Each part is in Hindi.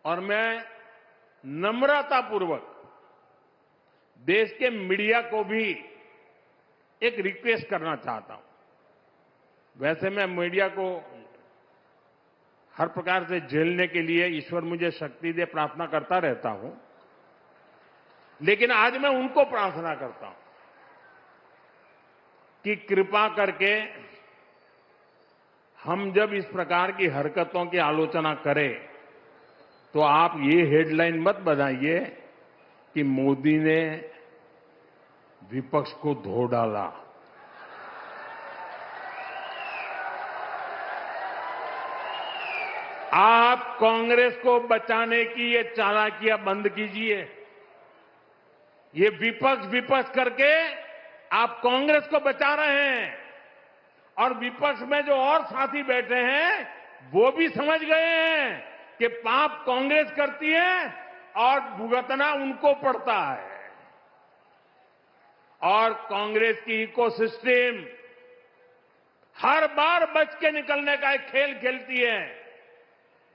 और मैं नम्रतापूर्वक देश के मीडिया को भी एक रिक्वेस्ट करना चाहता हूं। वैसे मैं मीडिया को हर प्रकार से झेलने के लिए ईश्वर मुझे शक्ति दे प्रार्थना करता रहता हूं, लेकिन आज मैं उनको प्रार्थना करता हूं कि कृपा करके हम जब इस प्रकार की हरकतों की आलोचना करें तो आप ये हेडलाइन मत बनाइए कि मोदी ने विपक्ष को धो डाला। आप कांग्रेस को बचाने की ये चालाकियां बंद कीजिए। ये विपक्ष करके आप कांग्रेस को बचा रहे हैं और विपक्ष में जो और साथी बैठे हैं वो भी समझ गए हैं कि पाप कांग्रेस करती है और भुगतना उनको पड़ता है। और कांग्रेस की इकोसिस्टम हर बार बच के निकलने का एक खेल खेलती है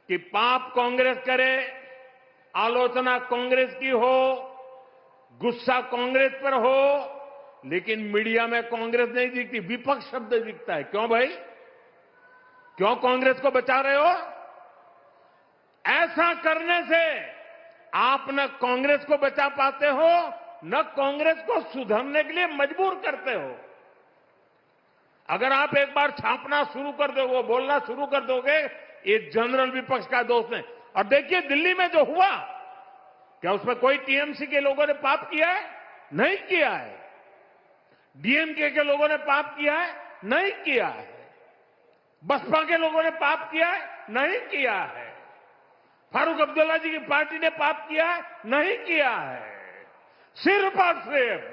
कि पाप कांग्रेस करे, आलोचना कांग्रेस की हो, गुस्सा कांग्रेस पर हो, लेकिन मीडिया में कांग्रेस नहीं दिखती, विपक्ष शब्द दिखता है। क्यों भाई? क्यों कांग्रेस को बचा रहे हो? ऐसा करने से आप न कांग्रेस को बचा पाते हो, न कांग्रेस को सुधरने के लिए मजबूर करते हो। अगर आप एक बार छापना शुरू कर दोगे, बोलना शुरू कर दोगे, ये जनरल विपक्ष का दोस्त है। और देखिए दिल्ली में जो हुआ, क्या उसमें कोई टीएमसी के लोगों ने पाप किया है? नहीं किया है। डीएमके के लोगों ने पाप किया है? नहीं किया है। बसपा के लोगों ने पाप किया है? नहीं किया है। फारूक अब्दुल्ला जी की पार्टी ने पाप किया है? नहीं किया है। सिर्फ और सिर्फ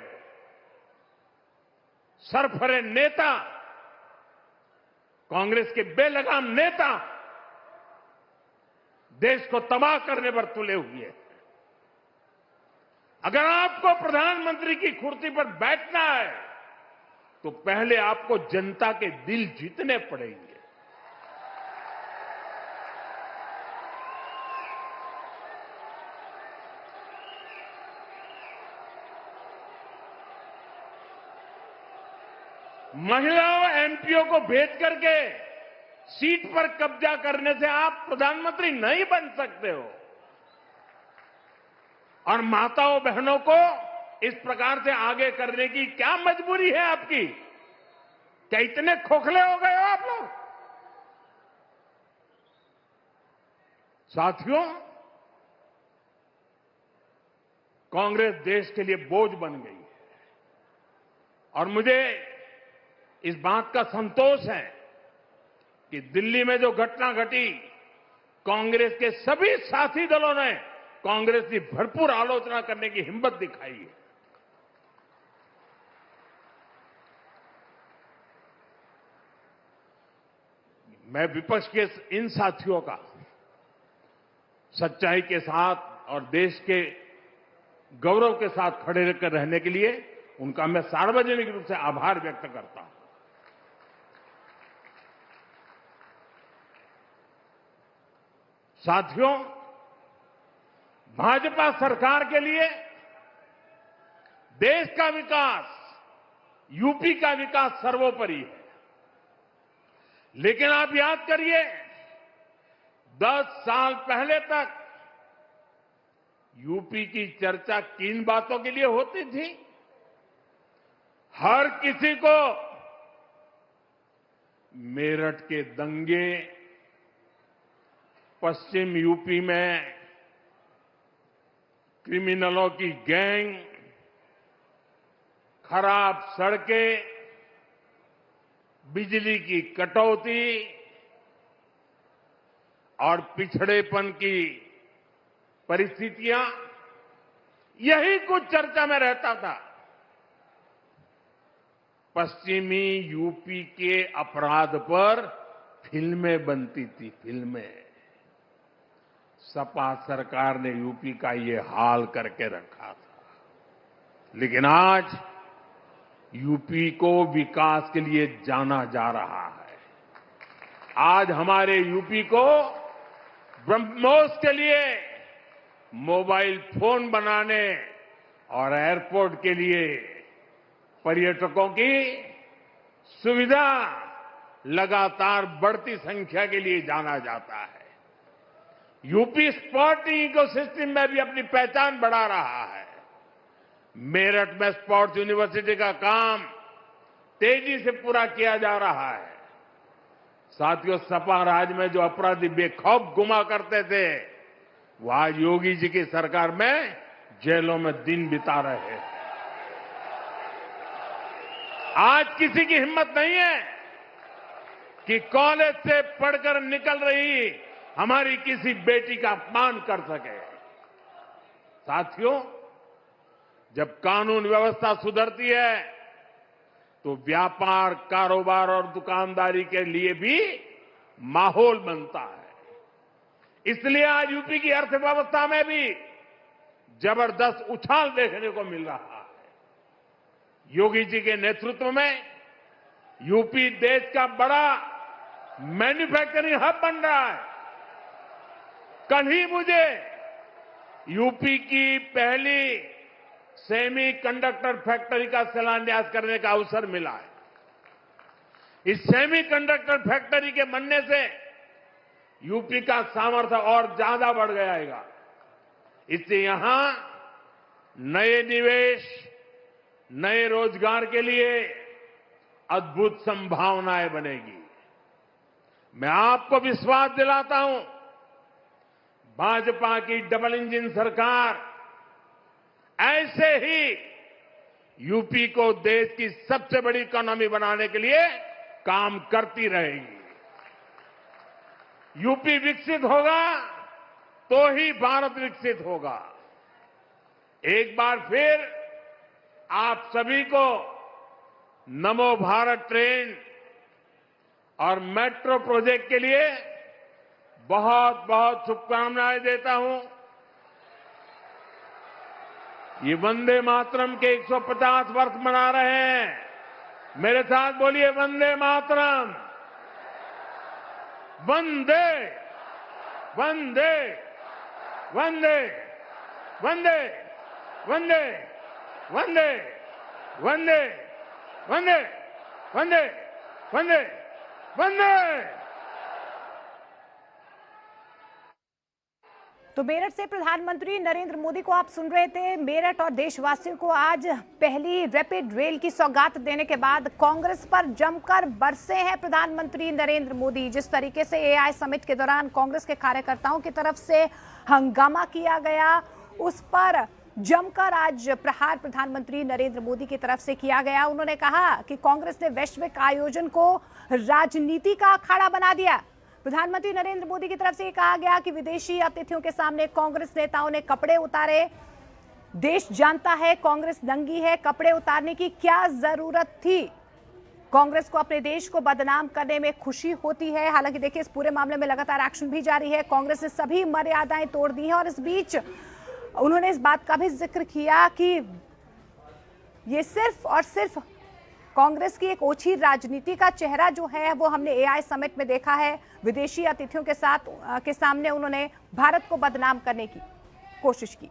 सरफरे नेता, कांग्रेस के बेलगाम नेता देश को तबाह करने पर तुले हुए हैं। अगर आपको प्रधानमंत्री की कुर्सी पर बैठना है तो पहले आपको जनता के दिल जीतने पड़ेंगे। महिलाओं एमपीओ को भेज करके सीट पर कब्जा करने से आप प्रधानमंत्री नहीं बन सकते हो। और माताओं बहनों को इस प्रकार से आगे करने की क्या मजबूरी है आपकी? क्या इतने खोखले हो गए हो आप लोग? साथियों, कांग्रेस देश के लिए बोझ बन गई है और मुझे इस बात का संतोष है कि दिल्ली में जो घटना घटी, कांग्रेस के सभी साथी दलों ने कांग्रेस की भरपूर आलोचना करने की हिम्मत दिखाई है। मैं विपक्ष के इन साथियों का सच्चाई के साथ और देश के गौरव के साथ खड़े रहकर रहने के लिए उनका मैं सार्वजनिक रूप से आभार व्यक्त करता हूं। साथियों, भाजपा सरकार के लिए देश का विकास, यूपी का विकास सर्वोपरि है। लेकिन आप याद करिए, 10 साल पहले तक यूपी की चर्चा किन बातों के लिए होती थी? हर किसी को मेरठ के दंगे, पश्चिम यूपी में क्रिमिनलों की गैंग, खराब सड़कें, बिजली की कटौती और पिछड़ेपन की परिस्थितियां, यही कुछ चर्चा में रहता था। पश्चिमी यूपी के अपराध पर फिल्में बनती थी, फिल्में। सपा सरकार ने यूपी का ये हाल करके रखा था। लेकिन आज यूपी को विकास के लिए जाना जा रहा है। आज हमारे यूपी को ब्रह्मोस के लिए मोबाइल फोन बनाने और एयरपोर्ट के लिए पर्यटकों की सुविधा लगातार बढ़ती संख्या के लिए जाना जाता है। यूपी स्पोर्टिंग इकोसिस्टम में भी अपनी पहचान बढ़ा रहा है। मेरठ में स्पोर्ट्स यूनिवर्सिटी का काम तेजी से पूरा किया जा रहा है। साथियों, सपा राज में जो अपराधी बेखौफ घुमा करते थे, वो आज योगी जी की सरकार में जेलों में दिन बिता रहे हैं। आज किसी की हिम्मत नहीं है कि कॉलेज से पढ़कर निकल रही हमारी किसी बेटी का अपमान कर सके। साथियों, जब कानून व्यवस्था सुधरती है तो व्यापार, कारोबार और दुकानदारी के लिए भी माहौल बनता है। इसलिए आज यूपी की अर्थव्यवस्था में भी जबरदस्त उछाल देखने को मिल रहा है। योगी जी के नेतृत्व में यूपी देश का बड़ा मैन्युफैक्चरिंग हब बन रहा है। कल ही मुझे यूपी की पहली सेमी कंडक्टर फैक्ट्री का शिलान्यास करने का अवसर मिला है। इस सेमी कंडक्टर फैक्ट्री के बनने से यूपी का सामर्थ्य और ज्यादा बढ़ जाएगा। इससे यहां नए निवेश, नए रोजगार के लिए अद्भुत संभावनाएं बनेगी। मैं आपको विश्वास दिलाता हूं, भाजपा की डबल इंजन सरकार ऐसे ही यूपी को देश की सबसे बड़ी इकोनॉमी बनाने के लिए काम करती रहेगी। यूपी विकसित होगा तो ही भारत विकसित होगा। एक बार फिर आप सभी को नमो भारत ट्रेन और मेट्रो प्रोजेक्ट के लिए बहुत बहुत शुभकामनाएं देता हूं। ये वंदे मातरम के 150 वर्ष मना रहे हैं। मेरे साथ बोलिए, वंदे मातरम, वंदे वंदे वंदे वंदे वंदे वंदे वंदे वंदे वंदे वंदे वंदे। तो मेरठ से प्रधानमंत्री नरेंद्र मोदी को आप सुन रहे थे। मेरठ और देशवासियों को आज पहली रैपिड रेल की सौगात देने के बाद कांग्रेस पर जमकर बरसे हैं प्रधानमंत्री नरेंद्र मोदी। जिस तरीके से एआई समिट के दौरान कांग्रेस के कार्यकर्ताओं की तरफ से हंगामा किया गया, उस पर जमकर आज प्रहार प्रधानमंत्री नरेंद्र मोदी की तरफ से किया गया। उन्होंने कहा कि कांग्रेस ने वैश्विक आयोजन को राजनीति का अखाड़ा बना दिया। प्रधानमंत्री नरेंद्र मोदी की तरफ से कहा गया कि विदेशी अतिथियों के सामने कांग्रेस नेताओं ने कपड़े उतारे। देश जानता है कांग्रेस नंगी है, कपड़े उतारने की क्या जरूरत थी। कांग्रेस को अपने देश को बदनाम करने में खुशी होती है। हालांकि देखिए, इस पूरे मामले में लगातार एक्शन भी जारी है। कांग्रेस ने सभी मर्यादाएं तोड़ दी हैं और इस बीच उन्होंने इस बात का भी जिक्र किया कि ये सिर्फ और सिर्फ कांग्रेस की एक ओछी राजनीति का चेहरा जो है वो हमने एआई समिट में देखा है। विदेशी अतिथियों के सामने उन्होंने भारत को बदनाम करने की कोशिश की।